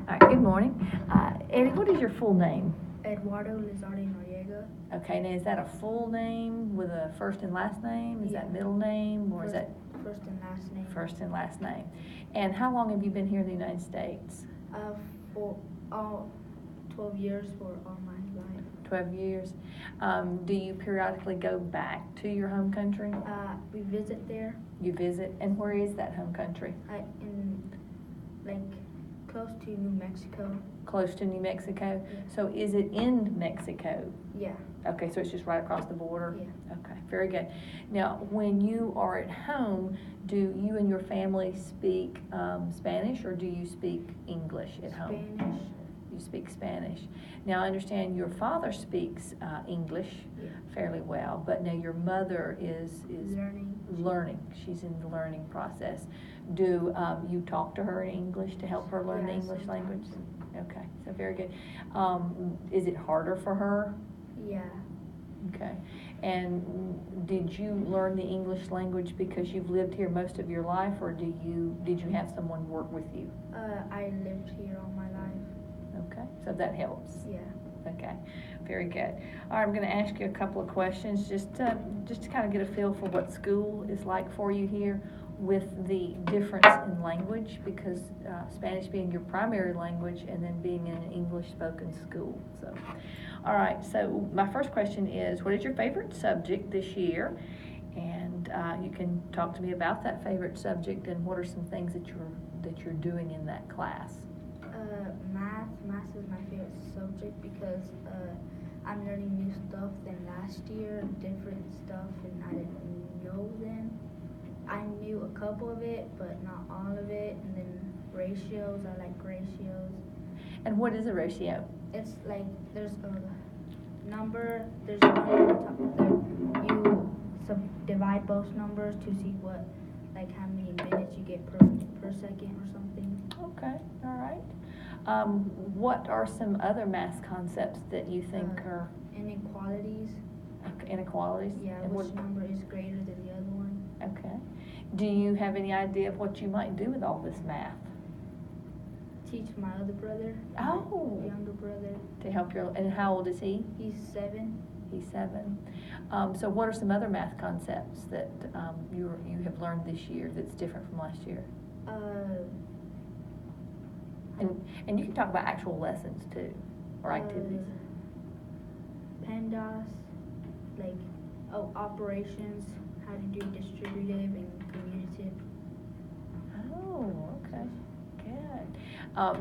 All right, good morning. Eddie, what is your full name? Eduardo Lizardi Noriega. Okay, now is that a full name with a first and last name? Is that middle name, or is that First and last name? first and last name? And how long have you been here in the United States? For all 12 years for all my life. 12 years. Do you periodically go back to your home country? We visit there. You visit, and where is that home country? In close to New Mexico. Close to New Mexico? Yeah. So is it in Mexico? Yeah. Okay, so it's just right across the border? Yeah. Okay, very good. Now, when you are at home, do you and your family speak Spanish, or do you speak English at home? Spanish. You speak Spanish. Now, I understand your father speaks English fairly well, but now your mother is learning. She's in the learning process. Do you talk to her in English to help her learn the English language? Okay, so very good. Is it harder for her? Yeah. Okay. And did you learn the English language because you've lived here most of your life, or did you have someone work with you? I lived here all my life. Okay, so that helps. Yeah. Okay, very good. All right, I'm going to ask you a couple of questions just to kind of get a feel for what school is like for you here, with the difference in language, because Spanish being your primary language and then being in an English spoken school. So, all right, so my first question is, what is your favorite subject this year? And you can talk to me about that favorite subject and what are some things that you're doing in that class. Math is my favorite subject because I'm learning new stuff than last year, different stuff, and I didn't know then. I knew a couple of it, but not all of it. And then ratios, I like ratios. And what is a ratio? It's like there's a number on top there. You divide both numbers to see how many minutes you get per second or something. Okay, all right. What are some other math concepts that you think are inequalities? Inequalities? Yeah, and which number is greater than the other one? Okay. Do you have any idea of what you might do with all this math? Teach my other brother. Oh. My younger brother. To help and how old is he? He's 7. He's 7. So what are some other math concepts that you have learned this year that's different from last year? And you can talk about actual lessons too, or activities. PEMDAS, operations, how to do distributive and commutative. Oh, okay, good.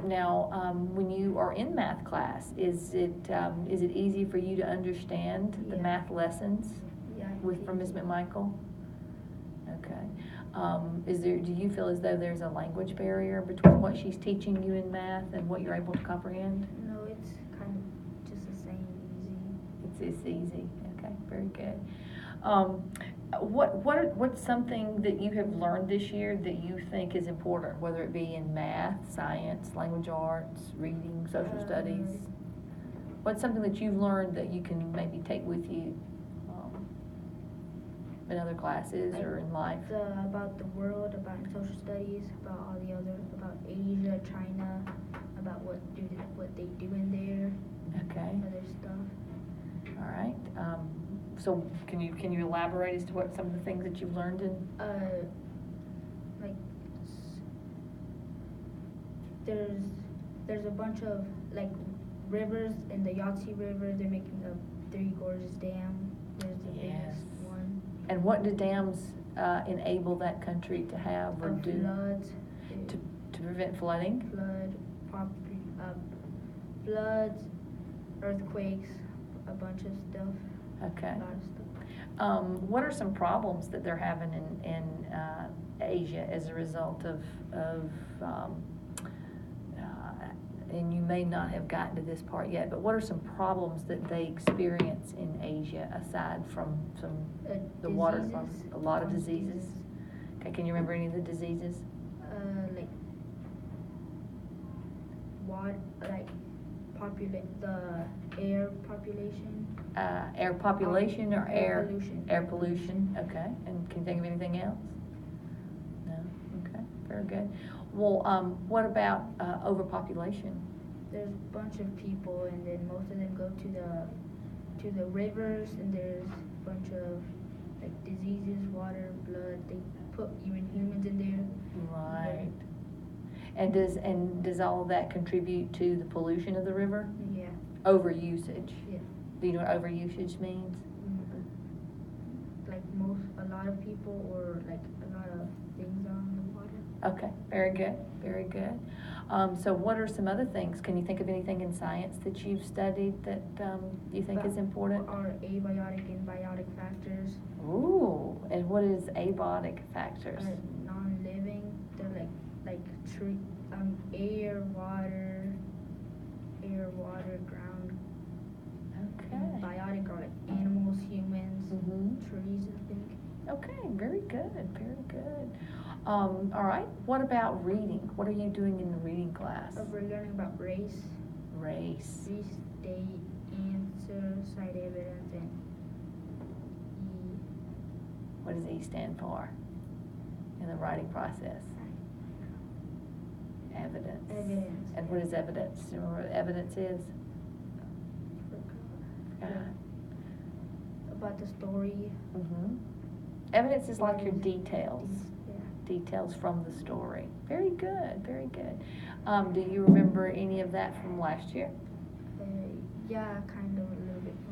Now, when you are in math class, is it easy for you to understand the math lessons from Ms. McMichael? Okay. Do you feel as though there's a language barrier between what she's teaching you in math and what you're able to comprehend? No, it's kind of just the same, easy. It's easy. Okay, very good. What's something that you have learned this year that you think is important, whether it be in math, science, language arts, reading, social studies? What's something that you've learned that you can maybe take with you in other classes or in life? About the world, about social studies, about all the other, about Asia, China, about what they do in there. Okay. Other stuff. All right. So can you elaborate as to what some of the things that you've learned in? There's a bunch of rivers in the Yangtze River. They're making a Three Gorges Dam. There's the biggest one. And what do dams enable that country to have or do? Floods. To prevent flooding? Floods, earthquakes, a bunch of stuff. Okay. A lot of stuff. What are some problems that they're having in Asia as a result of and you may not have gotten to this part yet, but what are some problems that they experience in Asia aside from the water? A lot of diseases. Okay, can you remember any of the diseases? The air population. Air population or air pollution. Air pollution. Okay, and can you think of anything else? No. Okay, very good. Well, what about overpopulation? There's a bunch of people, and then most of them go to the rivers, and there's a bunch of like diseases, water, blood. They put even humans in there. Right. And does all of that contribute to the pollution of the river? Yeah. Overusage. Yeah. Do you know what overusage means? Like a lot of people, or like a lot of things are on the water. Okay, very good, very good. So what are some other things? Can you think of anything in science that you've studied that you think is important? Are abiotic and biotic factors. Ooh, and what is abiotic factors? Non-living. They're like tree, air, water, ground. Okay. And biotic are like animals, humans, trees, I think. Okay, very good, very good. All right, what about reading? What are you doing in the reading class? We're learning about race. Race. State, answer, cite evidence, and E. What does E stand for in the writing process? Evidence. Evidence. And what is evidence? Do you remember what evidence is? About the story. Evidence is like your details. Yeah. Details from the story. Very good, very good. Do you remember any of that from last year? Yeah, kind of a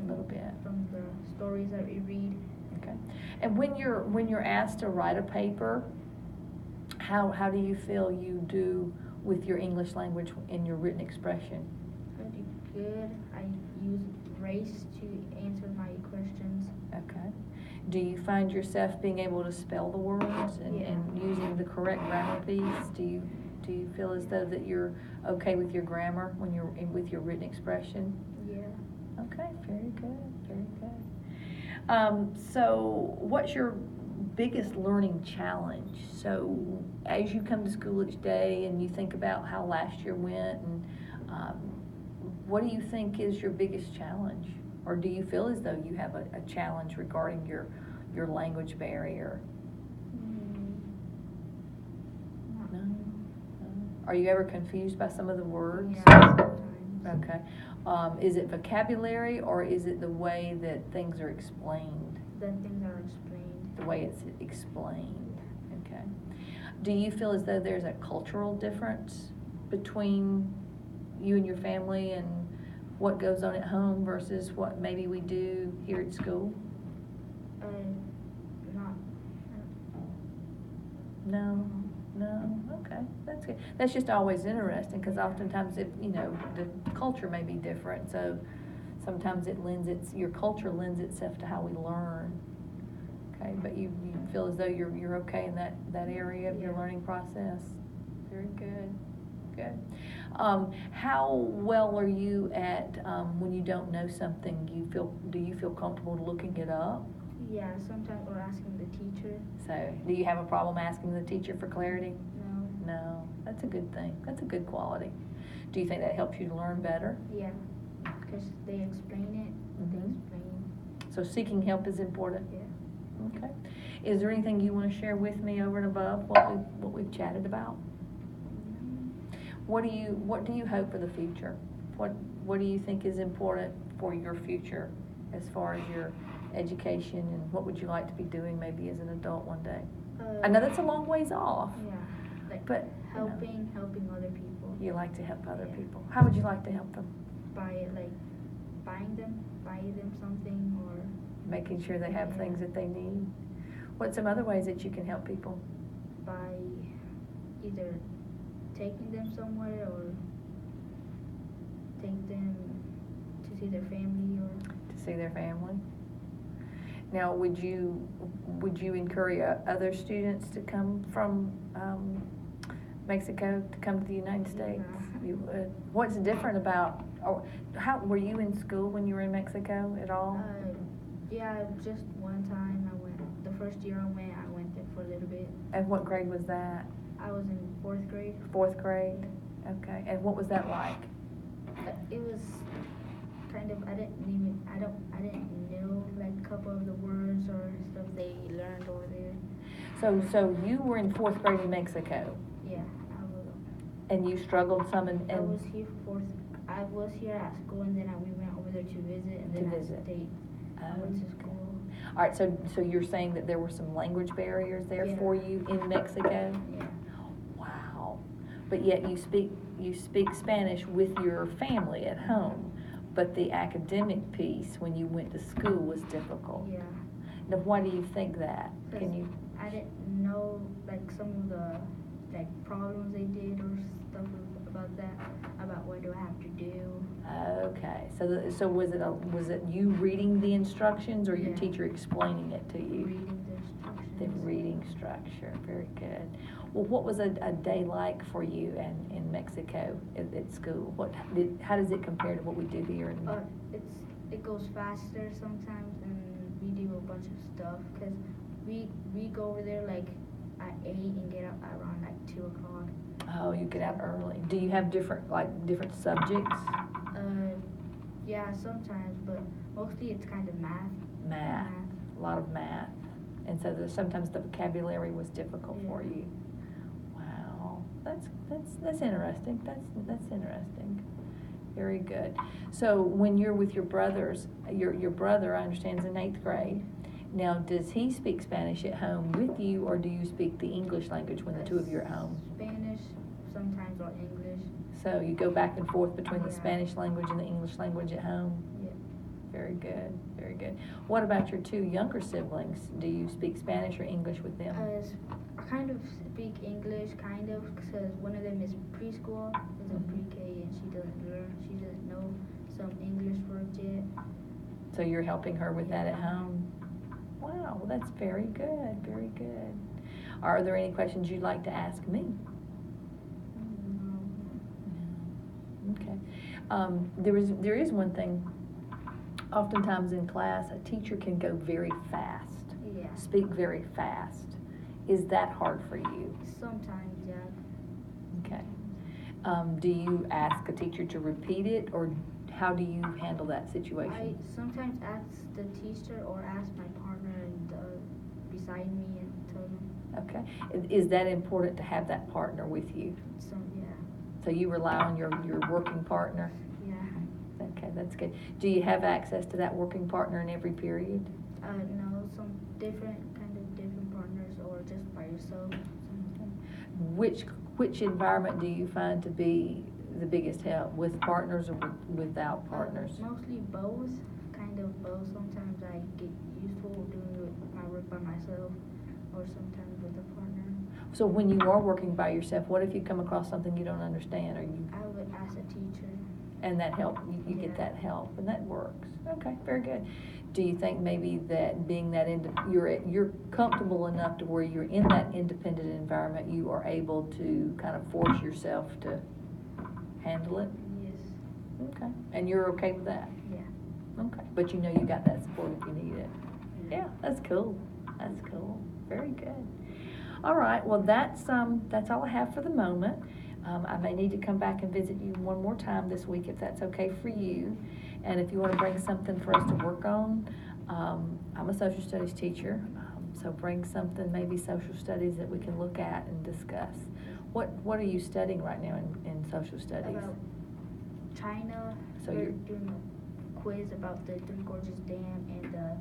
little bit. From the stories that we read. Okay. And when you're asked to write a paper, how do you feel you do with your English language in your written expression? I do good. I use race to answer my questions. Okay. Do you find yourself being able to spell the words and using the correct grammar piece? Do you feel as though that you're okay with your grammar when you're with your written expression? Yeah. Okay, very good, very good. So what's your biggest learning challenge? So as you come to school each day and you think about how last year went, and what do you think is your biggest challenge? Or do you feel as though you have a challenge regarding your language barrier? No? Are you ever confused by some of the words? Yeah, sometimes. Okay. Is it vocabulary, or is it the way that things are explained? The things are explained. The way it's explained. Okay. Do you feel as though there's a cultural difference between you and your family and what goes on at home versus what maybe we do here at school? No. No? Okay, that's good. That's just always interesting, because oftentimes the culture may be different, so sometimes your culture lends itself to how we learn. Okay, but you feel as though you're okay in that area of your learning process. Very good. Good. How well are you at when you don't know something? Do you feel comfortable looking it up? Yeah, sometimes we're asking the teacher. So, do you have a problem asking the teacher for clarity? No. No, that's a good thing. That's a good quality. Do you think that helps you to learn better? Yeah, because they explain it. They explain. So seeking help is important? Yeah. Okay. Is there anything you want to share with me over and above what we've chatted about? What do you hope for the future? What do you think is important for your future as far as your education, and what would you like to be doing maybe as an adult one day? I know that's a long ways off. Yeah, but helping other people. You like to help other people. How would you like to help them? By buying them something, or making sure they have things that they need. What's some other ways that you can help people? By either taking them somewhere, or take them to see their family, or to see their family. Now, would you encourage other students to come from Mexico to come to the United States? No. You would. What's different about? Or how were you in school when you were in Mexico at all? Yeah, just one time I went. The first year I went there for a little bit. And what grade was that? I was in 4th grade. 4th grade. Okay. And what was that like? It was kind of, I didn't know like a couple of the words or stuff they learned over there. So you were in 4th grade in Mexico. Yeah, And you struggled some and I was here for I was here at school, and then we went over there to visit, and then I stayed. I went to school. All right, so you're saying that there were some language barriers there for you in Mexico? Yeah. Wow. But yet you speak Spanish with your family at home, but the academic piece when you went to school was difficult. Yeah. Now, why do you think that? Can you? I didn't know like some of the problems they did or stuff about that, about what do I have to do. Okay, so was it you reading the instructions or your Yeah. teacher explaining it to you? Reading the instructions. The reading structure, very good. Well, what was a day like for you in Mexico at school? How does it compare to what we do here? It goes faster sometimes, and we do a bunch of stuff because we go over there like at 8 and get out around like 2 o'clock. Oh, you get out early. Do you have different subjects? Yeah, sometimes, but mostly it's kind of math. Math. A lot of math. And so sometimes the vocabulary was difficult for you. Wow. That's interesting. That's interesting. Very good. So when you're with your brothers, your brother, I understand, is in 8th grade. Now, does he speak Spanish at home with you, or do you speak the English language when the two of you are at home? Spanish, sometimes, or English. So you go back and forth between the Spanish language and the English language at home? Yeah. Very good, very good. What about your two younger siblings? Do you speak Spanish or English with them? I kind of speak English, because one of them is preschool, is a pre-K, and she doesn't know some English words yet. So you're helping her with that at home? Wow, well, that's very good, very good. Are there any questions you'd like to ask me? No. Okay. There is one thing. Oftentimes in class, a teacher can go very fast. Yeah. Speak very fast. Is that hard for you? Sometimes, yeah. Okay. Do you ask a teacher to repeat it, or how do you handle that situation? I sometimes ask the teacher or ask my partner and beside me and tell them. Okay. Is that important to have that partner with you? Yeah. So you rely on your working partner? Yeah. Okay, that's good. Do you have access to that working partner in every period? No, some different partners, or just by yourself. Which environment do you find to be the biggest help, with partners or without partners? Mostly both, kind of both. Sometimes I get useful doing my work by myself, or sometimes with a partner. So when you are working by yourself, what if you come across something you don't understand? I would ask a teacher. And that help, you get that help, and that works. Okay, very good. Do you think maybe that being that you're comfortable enough to where you're in that independent environment, you are able to kind of force yourself to handle it? Yes. Okay. And you're okay with that? Yeah. Okay. But you know you got that support if you need it. Yeah, that's cool. That's cool. Very good. All right. Well, that's all I have for the moment. I may need to come back and visit you one more time this week if that's okay for you. And if you want to bring something for us to work on, I'm a social studies teacher, so bring something, maybe social studies that we can look at and discuss. What are you studying right now in social studies? About China. So we're you're doing a quiz about the Three Gorges Dam and the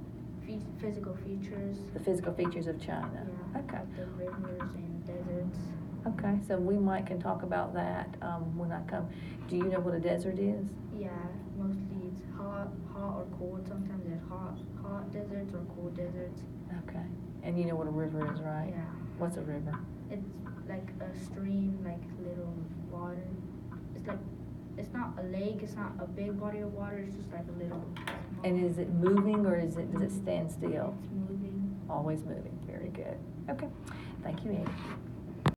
physical features. The physical features of China. Yeah. Okay. The rivers and deserts. Okay, so we can talk about that when I come. Do you know what a desert is? Yeah, mostly it's hot or cold. Sometimes there's hot deserts or cold deserts. Okay, and you know what a river is, right? Yeah. What's a river? It's like a stream, like little water. It's not a lake. It's not a big body of water. It's just like a little. And is it moving, or does it stand still? It's moving. Always moving. Very good. Okay. Thank you, Angie.